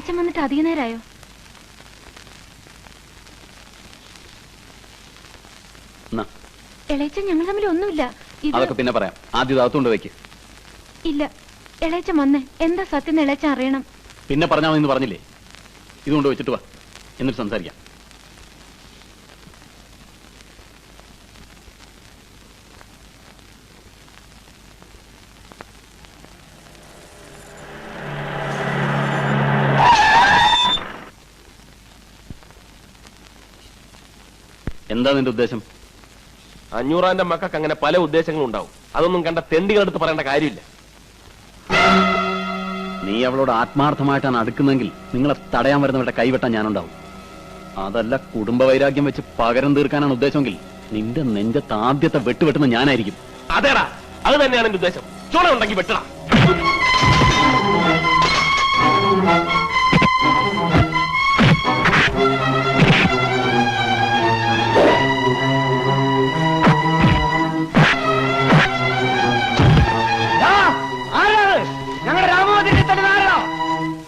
ഇളയച്ചൻ വന്നിട്ട് അധിക നേരമായോ? ഇളയച്ചൻ ഞങ്ങൾ തമ്മിൽ ഒന്നുമില്ല. അതൊക്കെ പിന്നെ പറയാം. ആദ്യം അകത്തുകൊണ്ട് വെക്ക്. ഇല്ല, ഇളയച്ചൻ വന്നേ. എന്താ സത്യം ഇളയച്ചൻ അറിയണം. പിന്നെ പറഞ്ഞാൽ മതി എന്ന് പറഞ്ഞില്ലേ? ഇതുകൊണ്ട് വെച്ചിട്ട് വാ, എന്നിട്ട് സംസാരിക്കാം. എന്താ നിന്റെ ഉദ്ദേശം? അഞ്ഞൂറാന്റെ മക്കൾക്ക് അങ്ങനെ പല ഉദ്ദേശങ്ങളും ഉണ്ടാവും. അതൊന്നും കണ്ട തെണ്ടികളെടുത്ത് പറയേണ്ട കാര്യമില്ല. നീ അവളോട് ആത്മാർത്ഥമായിട്ടാണ് അടുക്കുന്നെങ്കിൽ നിങ്ങളെ തടയാൻ വരുന്നവരുടെ കൈവെട്ടാൻ ഞാനുണ്ടാവും. അതല്ല കുടുംബ വൈരാഗ്യം വെച്ച് പകരം തീർക്കാനാണ് ഉദ്ദേശമെങ്കിൽ നിന്റെ നെഞ്ചത്ത് ആദ്യത്തെ വെട്ടുവെട്ടുന്ന ഞാനായിരിക്കും. അതേടാ, അത് തന്നെയാണ് എന്റെ ഉദ്ദേശം. ചുണ ഉണ്ടെങ്കിൽ വെട്ടടാ.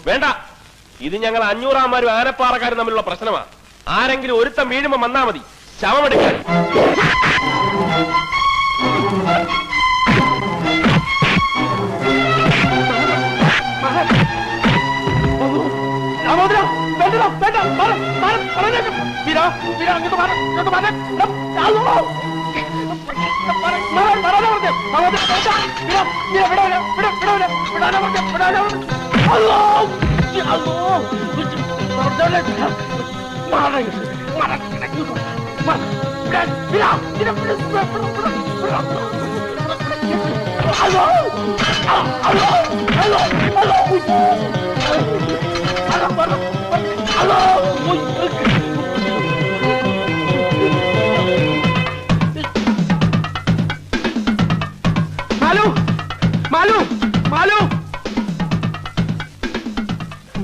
വേണ്ട, ഇത് ഞങ്ങൾ അഞ്ഞൂറാമാരും ആനപ്പാറക്കാരും തമ്മിലുള്ള പ്രശ്നമാണ്. ആരെങ്കിലും ഒരുത്തം വീഴുമ്പോ വന്നാ മതി ശവമെടുക്കാൻ.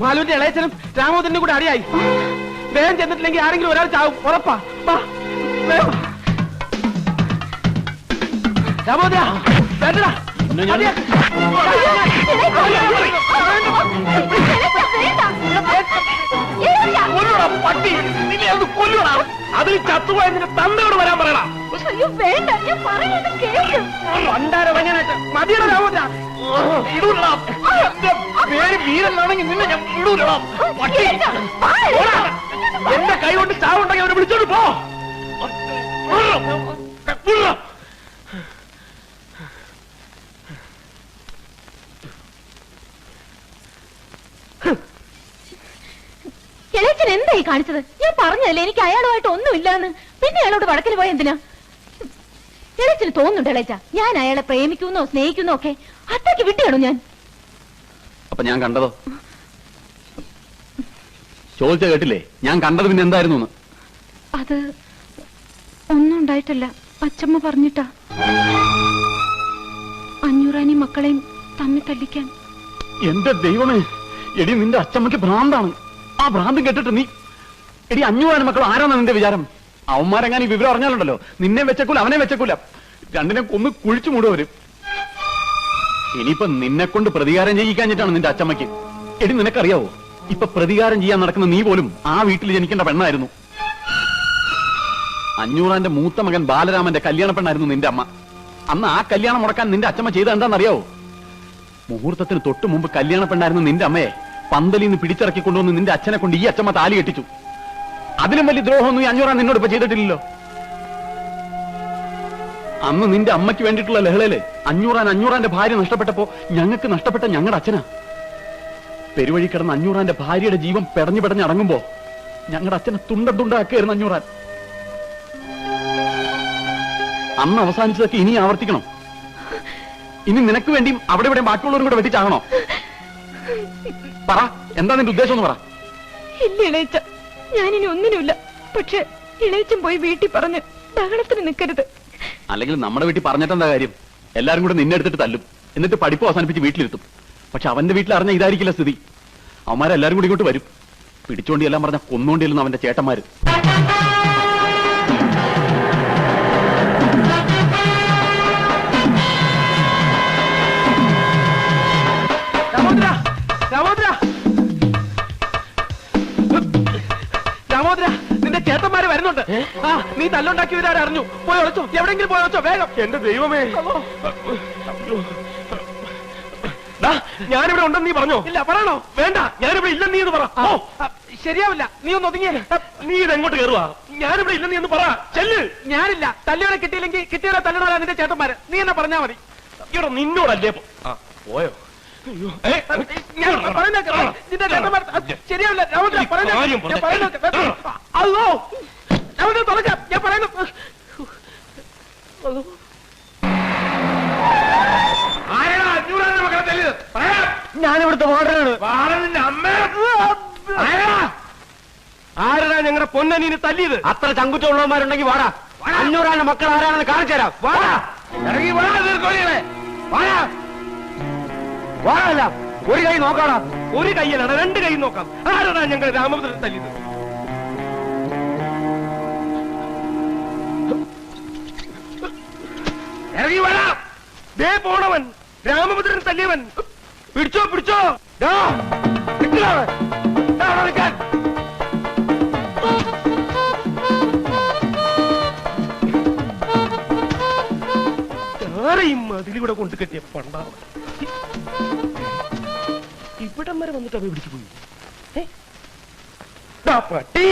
മാലുവിന്റെ ഇളയച്ചനും രാമോദരനും കൂടെ അടിയായി. വേഗം ചെന്നിട്ടില്ലെങ്കിൽ ആരെങ്കിലും ഒരാൾ ചാവും, ഉറപ്പാ. രാമോദര പട്ടി, നിന്നെ അത് കൊല്ലണം. അതിൽ ചത്തുപോയ നിന്റെ തന്തയോട് വരാൻ പറയണം. മതിയുടെ രാമോദര, പേര് വീരനാണെങ്കിൽ നിന്നെ ഞാൻ വിടൂലടാ. എന്റെ കൈ കൊണ്ട് ചാവുണ്ടെങ്കിൽ അവരെ വിളിച്ചോണ്ട് പോ. ഇളയച്ചൻ എന്തായി കാണിച്ചത്? ഞാൻ പറഞ്ഞതല്ലേ എനിക്ക് അയാളുമായിട്ട് ഒന്നുമില്ലാന്ന്. പിന്നെ അയാളോട് വടക്കിൽ പോയ എന്തിനാ? ഇളയച്ചന് തോന്നുന്നുണ്ട് ഇളയച്ച ഞാൻ അയാളെ പ്രേമിക്കുന്നോ സ്നേഹിക്കുന്നോ ഒക്കെ. അത്രയ്ക്ക് വിട്ടിയാണോ ഞാൻ? അപ്പൊ ഞാൻ കണ്ടതോ? ചോദിച്ച കേട്ടില്ലേ? ഞാൻ കണ്ടത് പിന്നെ എന്തായിരുന്നു? അത് ഒന്നും ഉണ്ടായിട്ടല്ല, അച്ചമ്മ പറഞ്ഞിട്ടാ. അഞ്ഞൂറാനി മക്കളെയും തമ്മിൽ തല്ലിക്കാൻ. എന്റെ ദൈവമേ, എടി നിന്റെ അച്ചമ്മയ്ക്ക് ഭ്രാന്താണ്. ആ ഭ്രാന്ത് കേട്ടിട്ട് നീ എടി 500 മക്കൾ ആരാന്നാ നിന്റെ വിചാരം? അവന്മാരെങ്ങാനും ഈ വിവരം അറിഞ്ഞാലുണ്ടല്ലോ, നിന്നെ വെച്ചക്കൂല അവനെ വെച്ചക്കൂല, രണ്ടിനെ കൊന്ന് കുഴിച്ചു മൂടുവരും. ഇനിയിപ്പൊ നിന്നെ കൊണ്ട് പ്രതികാരം ചെയ്യിക്കാഞ്ഞിട്ടാണ് നിന്റെ അച്ചമ്മയ്ക്ക്. എടി നിനക്കറിയാവോ, ഇപ്പൊ പ്രതികാരം ചെയ്യാൻ നടക്കുന്ന നീ പോലും ആ വീട്ടിൽ ജനിക്കേണ്ട പെണ്ണായിരുന്നു. അഞ്ഞൂറാന്റെ മൂത്ത മകൻ ബാലരാമന്റെ കല്യാണ പെണ്ണായിരുന്നു നിന്റെ അമ്മ. അന്ന് ആ കല്യാണം മുടക്കാൻ നിന്റെ അച്ചമ്മ ചെയ്ത എന്താണെന്നറിയാവോ? മുഹൂർത്തത്തിന് തൊട്ടു മുമ്പ് കല്യാണ പെണ്ണായിരുന്നു നിന്റെ അമ്മയെ പന്തലിൽ നിന്ന് പിടിച്ചിറക്കി കൊണ്ടുവന്ന് നിന്റെ അച്ഛനെ കൊണ്ട് ഈ അച്ചമ്മ താലി കെട്ടിച്ചു. അതിലും വലിയ ദ്രോഹമൊന്നും ഈ അഞ്ഞൂറാൻ നിന്നോട് ഇപ്പൊ ചെയ്തിട്ടില്ലല്ലോ. അന്ന് നിന്റെ അമ്മയ്ക്ക് വേണ്ടിയിട്ടുള്ള ലഹളയില് അഞ്ഞൂറാന്റെ ഭാര്യ നഷ്ടപ്പെട്ടപ്പോ ഞങ്ങൾക്ക് നഷ്ടപ്പെട്ട ഞങ്ങളുടെ അച്ഛനാ. പെരുവഴി കിടന്ന് അഞ്ഞൂറാന്റെ ഭാര്യയുടെ ജീവൻ പെടഞ്ഞു പെടഞ്ഞടങ്ങുമ്പോ ഞങ്ങളുടെ അച്ഛനെ തുണ്ടുണ്ടാക്കുകയായിരുന്നു അഞ്ഞൂറാൻ. അന്ന് അവസാനിച്ചതൊക്കെ ഇനി ആവർത്തിക്കണം. ഇനി നിനക്ക് വേണ്ടിയും അവിടെ ഇവിടെ ബാക്കിയുള്ളവരും കൂടെ വെട്ടിച്ചാകണോ? പറ, എന്താ നിന്റെ ഉദ്ദേശം എന്ന് പറ. ഇല്ല ഇളയച്ച, ഞാനിനി ഒന്നിനുമില്ല. പക്ഷെ ഇളയച്ചൻ പോയി വീട്ടിൽ പറഞ്ഞ് ബഹളത്തിന് നിൽക്കരുത്. അല്ലെങ്കിൽ നമ്മുടെ വീട്ടിൽ പറഞ്ഞിട്ടെന്താ കാര്യം? എല്ലാരും കൂടെ നിന്നെ എടുത്തിട്ട് തല്ലും, എന്നിട്ട് പഠിപ്പ് അവസാനിപ്പിച്ച് വീട്ടിലിരുത്തും. പക്ഷെ അവന്റെ വീട്ടിൽ അറിഞ്ഞ ഇതായിരിക്കില്ല സ്ഥിതി. അവന്മാരെല്ലാരും കൂടി ഇങ്ങോട്ട് വരും. പിടിച്ചോണ്ടി എല്ലാം പറഞ്ഞ കൊന്നോണ്ടില്ലെന്ന് അവന്റെ ചേട്ടന്മാര്. പറയുന്നുണ്ട്. ആ നീ തല്ലുണ്ടാക്കി വരാൻ അറിഞ്ഞു. പോയി ഒളിച്ചോ, എവിടെങ്കിലും പോയി ഒളിച്ചോ വേഗം. എന്റെ ദൈവമേ, ഞാനിവിടെ ഉണ്ടെന്ന് നീ പറഞ്ഞോ? ഇല്ല, പറയണോ? വേണ്ട, ഞാനിവിടെ ഇല്ലെന്ന് നീ എന്ന് പറ. ഓ ശരിയാവില്ല, നീ ഒന്ന് ഒതുങ്ങിയേ. നീ ഇതെങ്ങോട്ട് കയറുവാ? ഞാനിവിടെ ഇല്ലെന്ന് നീ എന്ന് പറ. ചെല്ല്. ഞാനില്ല. തല്ലിയോടെ കിട്ടിയില്ലെങ്കിൽ കിട്ടിയോടെ തല്ലണോടാ നിന്റെ ചേട്ടന്മാര്. നീ എന്നെ പറഞ്ഞാ മതി. ഇവിടെ നിന്നോടല്ലേ പോയോ? ഞാൻ പറയുന്നേക്ക്. നിന്റെ ചേട്ടന്മാർ ശരിയാവില്ല. അല്ലോ രാമചന്ദ്രൻ തുറക്കാം. ഞാൻ പറയുന്നു. ഞാനിവിടുത്തെ വാർഡനാണ്. ആരാ ഞങ്ങളുടെ പൊന്നനീന് തല്ലിയത്? അത്ര ചങ്കുറ്റുള്ളവന്മാരുണ്ടെങ്കിൽ വാടാ. 500 മക്കൾ ആരാണെന്ന് കാണിച്ചു തരാം. വാടാ, ഇറങ്ങി വാടല്ല. ഒരു കൈ നോക്കാടാ. ഒരു കൈയല്ല, 2 കൈ നോക്കാം. ആരാ ഞങ്ങൾ രാമഭദ്രൻ തല്ലിയത്? ഇറങ്ങി വേടാ. ദേ പോണവൻ, രാമഭദ്രൻ തല്ലിയവൻ. പിടിച്ചോ പിടിച്ചോ. ആരെയും അതിലൂടെ കൊണ്ട് കെട്ടിയ പണ്ടാവ ഇവിടം വരെ വന്നിട്ട് അവ പിടിച്ചു പോയി. പട്ടി.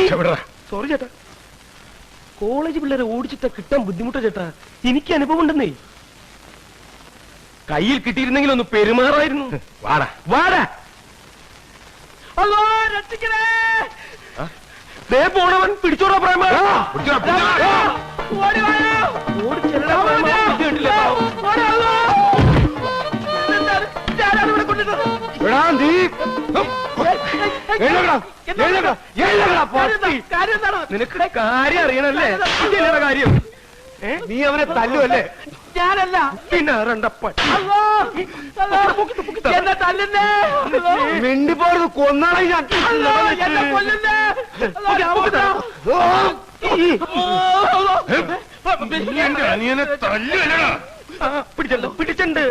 സോറി ചേട്ടാ, കോളേജ് പിള്ളേരെ ഓടിച്ചിട്ട് കിട്ടാൻ ബുദ്ധിമുട്ടാ ചേട്ടാ. എനിക്ക് അനുഭവം ഉണ്ടെന്നേ. കയ്യിൽ കിട്ടിയിരുന്നെങ്കിൽ ഒന്ന് പെരുമാറായിരുന്നു. വാടാ വാടാ. ദേ പോണവൻ. പിടിച്ചോടാ പ്രേമ. നിനക്ക് കാര്യം അറിയണല്ലേ? കാര്യം നീ അവനെ തല്ലുവല്ലേ? ഞാനല്ല. പിന്നെ രണ്ടപ്പ എന്നെ തല്ലുന്നേ. മിണ്ടിപ്പോയത് കൊന്നാളെ ഞാൻ. അനിയനെ തല്ലുവല്ലടാ. പിടിച്ചല്ലോ, പിടിച്ചിട്ടുണ്ട്.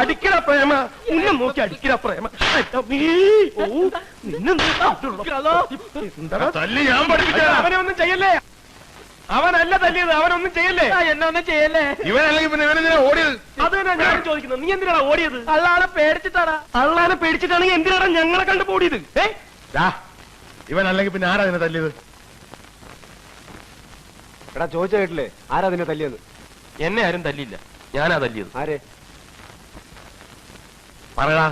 അടിക്കട പ്രേമ. ഉന്നെ നോക്കി അടിക്കട പ്രേമ. തല്ലി ഞാൻ പഠിപ്പിച്ച. അവനെ ഒന്നും ചെയ്യല്ലേ. അവനല്ല തല്ലിയത്. അവനൊന്നും ചെയ്യല്ലേ. എന്നെ ഒന്നും ചെയ്യല്ലേ. ഇവനല്ലെങ്കിൽ പിന്നെ ഇവനെന്തിനാ ഓടിയത്? അത് തന്നെ ഞാൻ ചോദിക്കുന്നത്. നീ എന്തിനാണ് ഓടിയത്? അള്ളാളെ പേടിച്ചിട്ടാണ്. അള്ളാനെ പേടിച്ചിട്ടാണെങ്കിൽ എന്തിനാണ് ഞങ്ങളെ കണ്ടു ഓടിയത്? ഇവനല്ലെങ്കിൽ പിന്നെ ആരാ നിന്നെ തല്ലിയത്? എടാ ചോദിച്ച കേട്ടില്ലേ ആരാ നിന്നെ തല്ലിയത്? എന്നെ ആരും തല്ലിയില്ല, ഞാനാ തല്ലിയത്. ആരെ പറയടാ,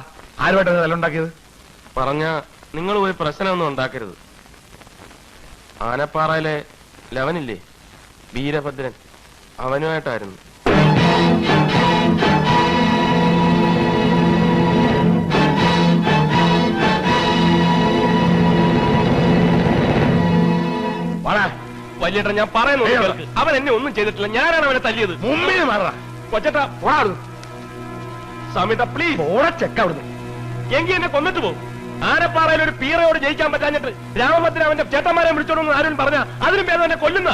ആരുമായിട്ടാണ് തല്ലുണ്ടാക്കിയത്? പറഞ്ഞ നിങ്ങൾ പോയി പ്രശ്നമൊന്നും ഉണ്ടാക്കരുത്. ആനപ്പാറയിലെ ലവനില്ലേ, വീരഭദ്രൻ, അവനുമായിട്ടായിരുന്നു. വലിയേട്ടൻ, ഞാൻ പറയുന്നു, അവൻ എന്നെ ഒന്നും ചെയ്തിട്ടില്ല. ഞാനാണ് അവനെ തല്ലിയത്. മുമ്പിൽ മാറാ കൊച്ചേട്ടാ. സമിത പ്ലീസ് ഓടച്ചെക്ക അവിടുന്ന്. എങ്കിൽ എന്നെ കൊന്നിട്ട് പോകും. ആനപ്പാറയിൽ ഒരു പീറയോട് ജയിക്കാൻ പറ്റാഞ്ഞിട്ട് രാമഭദ്രൻ അവന്റെ ചേട്ടന്മാരെ വിളിച്ചോണെന്ന് ആരും പറഞ്ഞ അതിനും ഭേദം എന്നെ കൊല്ലുന്ന.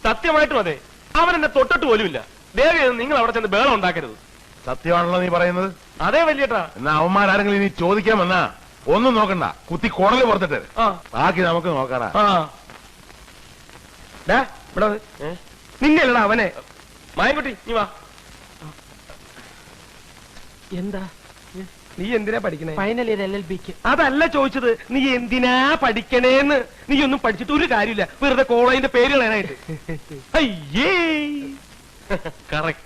സത്യമായിട്ടും അതെ, അവൻ എന്നെ തൊട്ടിട്ട് പോലുമില്ല. ദേവി, നിങ്ങൾ അവിടെ ചെന്ന് ബേളം ഉണ്ടാക്കരുത്. സത്യമാണല്ലോ നീ പറയുന്നത്? അതേ വലിയേട്ടാ. എന്നാ അവന്മാരാരെങ്കിലും നീ ചോദിക്കാൻ വന്നാ ഒന്നും നോക്കണ്ട, കുത്തി കുടല് പുറത്തിട്ട് ബാക്കി നമുക്ക് നോക്കാടാ. നിന്നല്ലടാ അവനെ. മായൻകുട്ടി നീ വാ. എന്താ നീ എന്തിനാ പഠിക്കണേ? ഫൈനൽ ഇയർ LLBക്ക്. അതല്ല ചോദിച്ചത്, നീ എന്തിനാ പഠിക്കണേന്ന്. നീ ഒന്നും പഠിച്ചിട്ട് ഒരു കാര്യമില്ല, വെറുതെ കോളേജിന്റെ പേര് കളയാനായിട്ട്. അയ്യേ കറക്റ്റ്.